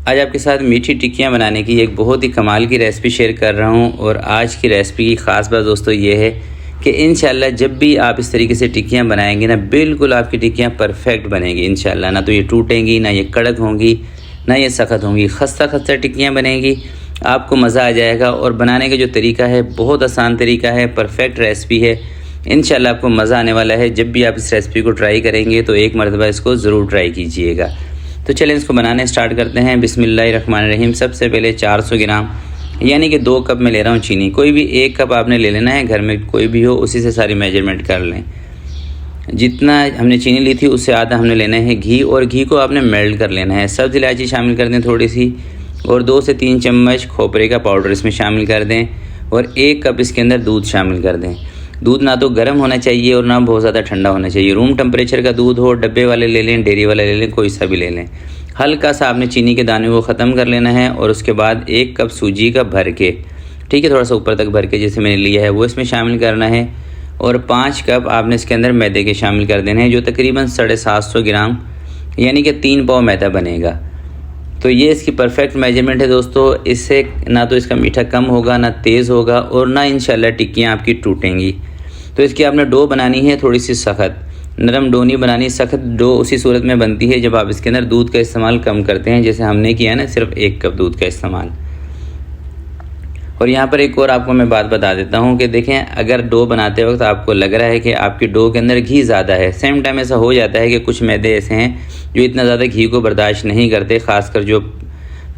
आज आपके साथ मीठी टिक्कियाँ बनाने की एक बहुत ही कमाल की रेसिपी शेयर कर रहा हूँ। और आज की रेसिपी की ख़ास बात दोस्तों ये है कि इंशाल्लाह जब भी आप इस तरीके से टिक्कियाँ बनाएंगे ना, बिल्कुल आपकी टिक्कियाँ परफेक्ट बनेंगी इंशाल्लाह। ना तो ये टूटेंगी, ना ये कड़क होंगी, ना ये सख्त होंगी। खस्ता खस्ता टिक्कियाँ बनेंगी, आपको मज़ा आ जाएगा। और बनाने का जो तरीका है बहुत आसान तरीका है, परफेक्ट रेसिपी है। इंशाल्लाह आपको मज़ा आने वाला है। जब भी आप इस रेसिपी को ट्राई करेंगे तो एक मरतबा इसको ज़रूर ट्राई कीजिएगा। तो चलें इसको बनाने स्टार्ट करते हैं। बिस्मिल्लाहिर्रहमानिर्रहीम। सबसे पहले 400 ग्राम यानी कि 2 कप में ले रहा हूँ चीनी। कोई भी 1 कप आपने ले लेना है, घर में कोई भी हो उसी से सारी मेजरमेंट कर लें। जितना हमने चीनी ली थी उससे आधा हमने लेना है घी, और घी को आपने मेल्ट कर लेना है। सब्ज़ इलायची शामिल कर दें थोड़ी सी, और 2 से 3 चम्मच खोपरे का पाउडर इसमें शामिल कर दें, और 1 कप इसके अंदर दूध शामिल कर दें। दूध ना तो गर्म होना चाहिए और ना बहुत ज़्यादा ठंडा होना चाहिए। रूम टेम्परेचर का दूध हो, डब्बे वाले ले लें, डेयरी वाले ले लें, कोई सा भी ले लें। हल्का सा आपने चीनी के दाने को ख़त्म कर लेना है, और उसके बाद 1 कप सूजी का भर के, ठीक है, थोड़ा सा ऊपर तक भर के जैसे मैंने लिया है वो इसमें शामिल करना है। और 5 कप आपने इसके अंदर मैदे के शामिल कर देने हैं, जो तकरीबन 750 ग्राम यानी कि 3 पाव मैदा बनेगा। तो ये इसकी परफेक्ट मेजरमेंट है दोस्तों। इससे ना तो इसका मीठा कम होगा, ना तेज़ होगा, और ना इंशाल्लाह टिक्कियाँ आपकी टूटेंगी। तो इसकी आपने डो बनानी है थोड़ी सी सख्त, नरम डो नहीं बनानी। सख्त डो उसी सूरत में बनती है जब आप इसके अंदर दूध का इस्तेमाल कम करते हैं, जैसे हमने किया है ना, सिर्फ 1 कप दूध का इस्तेमाल। और यहाँ पर एक और आपको मैं बात बता देता हूँ कि देखें, अगर डो बनाते वक्त आपको लग रहा है कि आपकी डो के अंदर घी ज़्यादा है, सेम टाइम ऐसा हो जाता है कि कुछ मैदे ऐसे हैं जो इतना ज़्यादा घी को बर्दाश्त नहीं करते। ख़ासकर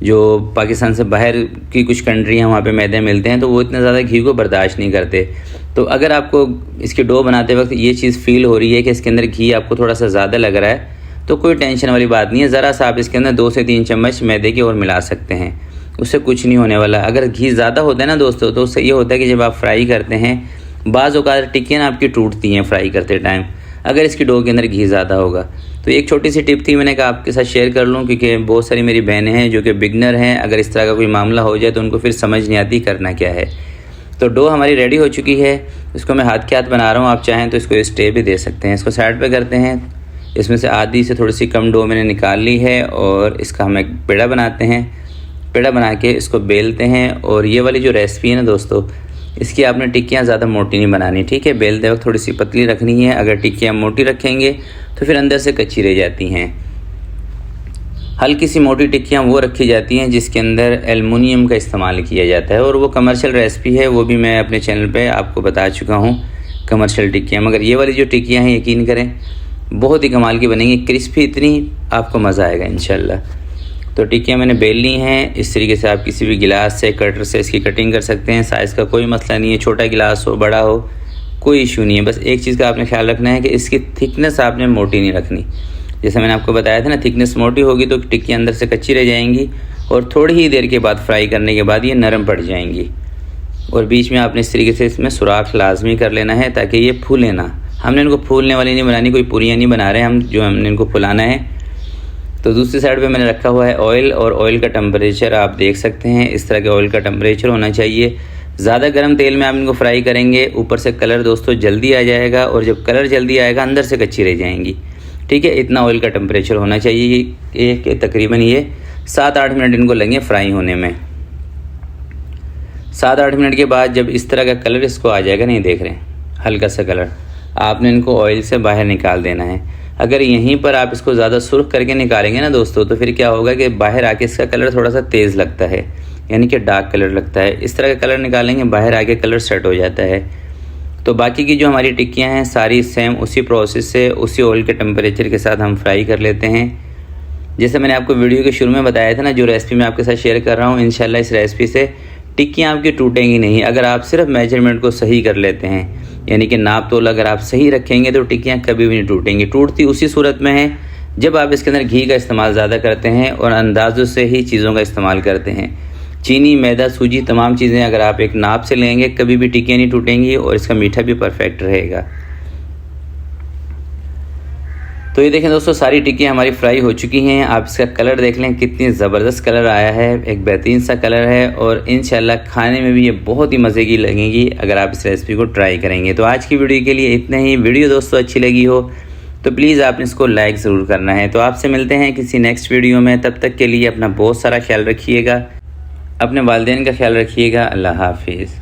जो पाकिस्तान से बाहर की कुछ कंट्री हैं वहाँ पे मैदे मिलते हैं, तो वो इतना ज़्यादा घी को बर्दाश्त नहीं करते। तो अगर आपको इसकी डो बनाते वक्त ये चीज़ फ़ील हो रही है कि इसके अंदर घी आपको थोड़ा सा ज़्यादा लग रहा है, तो कोई टेंशन वाली बात नहीं है। ज़रा सा आप इसके अंदर 2 से 3 चम्मच मैदे की और मिला सकते हैं, उससे कुछ नहीं होने वाला। अगर घी ज़्यादा होता है ना दोस्तों, तो उससे ये होता है कि जब आप फ्राई करते हैं, बाज़ औक़ात टिक्कियाँ आपकी टूटती हैं फ्राई करते टाइम, अगर इसकी डो के अंदर घी ज़्यादा होगा। तो एक छोटी सी टिप थी, मैंने कहा आपके साथ शेयर कर लूँ, क्योंकि बहुत सारी मेरी बहनें हैं जो कि बिगनर हैं। अगर इस तरह का कोई मामला हो जाए तो उनको फिर समझ नहीं आती करना क्या है। तो डो हमारी रेडी हो चुकी है। इसको मैं हाथ के हाथ बना रहा हूँ, आप चाहें तो इसको स्टे भी दे सकते हैं। इसको साइड पे करते हैं। इसमें से आधी से थोड़ी सी कम डो मैंने निकाल ली है, और इसका हम एक पेड़ा बनाते हैं। पेड़ा बना के इसको बेलते हैं। और ये वाली जो रेसिपी है ना दोस्तों, इसकी आपने टिक्कियाँ ज़्यादा मोटी नहीं बनानी, ठीक है। बेलते वक्त थोड़ी सी पतली रखनी है। अगर टिक्कियाँ मोटी रखेंगे तो फिर अंदर से कच्ची रह जाती हैं। हल्की सी मोटी टिक्कियाँ वो रखी जाती हैं जिसके अंदर एलुमिनियम का इस्तेमाल किया जाता है, और वो कमर्शियल रेसिपी है, वो भी मैं अपने चैनल पे आपको बता चुका हूँ, कमर्शियल टिक्कियाँ। मगर ये वाली जो टिक्कियाँ हैं, यकीन करें बहुत ही कमाल की बनेंगी, क्रिस्पी इतनी, आपको मज़ा आएगा इंशाल्लाह। तो टिक्कियाँ मैंने बेल ली हैं। इस तरीके से आप किसी भी गिलास से, कटर से इसकी कटिंग कर सकते हैं। साइज़ का कोई मसला नहीं है, छोटा गिलास हो, बड़ा हो, कोई इशू नहीं है। बस एक चीज़ का आपने ख्याल रखना है कि इसकी थिकनेस आपने मोटी नहीं रखनी। जैसे मैंने आपको बताया था ना, थिकनेस मोटी होगी तो टिक्कियाँ अंदर से कच्ची रह जाएंगी, और थोड़ी ही देर के बाद फ्राई करने के बाद ये नरम पड़ जाएंगी। और बीच में आपने इस तरीके से इसमें सुराख लाजमी कर लेना है ताकि ये फूले ना। हमने इनको फूलने वाली नहीं बनानी, कोई पूरियाँ नहीं बना रहे हम, जो हमने इनको फुलाना है। तो दूसरी साइड पे मैंने रखा हुआ है ऑयल, और ऑयल का टेम्परेचर आप देख सकते हैं, इस तरह के ऑयल का टेम्परेचर होना चाहिए। ज़्यादा गर्म तेल में आप इनको फ्राई करेंगे, ऊपर से कलर दोस्तों जल्दी आ जाएगा, और जब कलर जल्दी आएगा अंदर से कच्ची रह जाएंगी, ठीक है। इतना ऑयल का टेम्परेचर होना चाहिए। एक तकरीबन ये 7-8 मिनट इनको लगेंगे फ्राई होने में। 7-8 मिनट के बाद जब इस तरह का कलर इसको आ जाएगा, नहीं देख रहे हैं, हल्का सा कलर, आपने इनको ऑयल से बाहर निकाल देना है। अगर यहीं पर आप इसको ज़्यादा सुर्ख करके निकालेंगे ना दोस्तों, तो फिर क्या होगा कि बाहर आके इसका कलर थोड़ा सा तेज़ लगता है, यानी कि डार्क कलर लगता है। इस तरह का कलर निकालेंगे, बाहर आके कलर सेट हो जाता है। तो बाकी की जो हमारी टिक्कियाँ हैं सारी सेम उसी प्रोसेस से, उसी ऑयल के टेम्परेचर के साथ हम फ्राई कर लेते हैं। जैसे मैंने आपको वीडियो के शुरू में बताया था ना, जो रेसिपी मैं आपके साथ शेयर कर रहा हूँ, इंशाल्लाह इस रेसिपी से टिक्कियाँ आपकी टूटेंगी नहीं। अगर आप सिर्फ मेजरमेंट को सही कर लेते हैं, यानी कि नाप तोल अगर आप सही रखेंगे, तो टिक्कियाँ कभी भी नहीं टूटेंगी। टूटती उसी सूरत में है जब आप इसके अंदर घी का इस्तेमाल ज़्यादा करते हैं और अंदाज़ों से ही चीज़ों का इस्तेमाल करते हैं। चीनी, मैदा, सूजी, तमाम चीज़ें अगर आप एक नाप से लेंगे, कभी भी टिक्कियाँ नहीं टूटेंगी, और इसका मीठा भी परफेक्ट रहेगा। तो ये देखें दोस्तों, सारी टिक्कियाँ हमारी फ्राई हो चुकी हैं। आप इसका कलर देख लें, कितनी ज़बरदस्त कलर आया है, एक बेहतरीन सा कलर है, और इंशाल्लाह खाने में भी ये बहुत ही मज़े की लगेगी अगर आप इस रेसिपी को ट्राई करेंगे। तो आज की वीडियो के लिए इतना ही। वीडियो दोस्तों अच्छी लगी हो तो प्लीज़ आपने इसको लाइक ज़रूर करना है। तो आपसे मिलते हैं किसी नेक्स्ट वीडियो में, तब तक के लिए अपना बहुत सारा ख्याल रखिएगा, अपने वालिदैन का ख्याल रखिएगा। अल्लाह हाफिज़।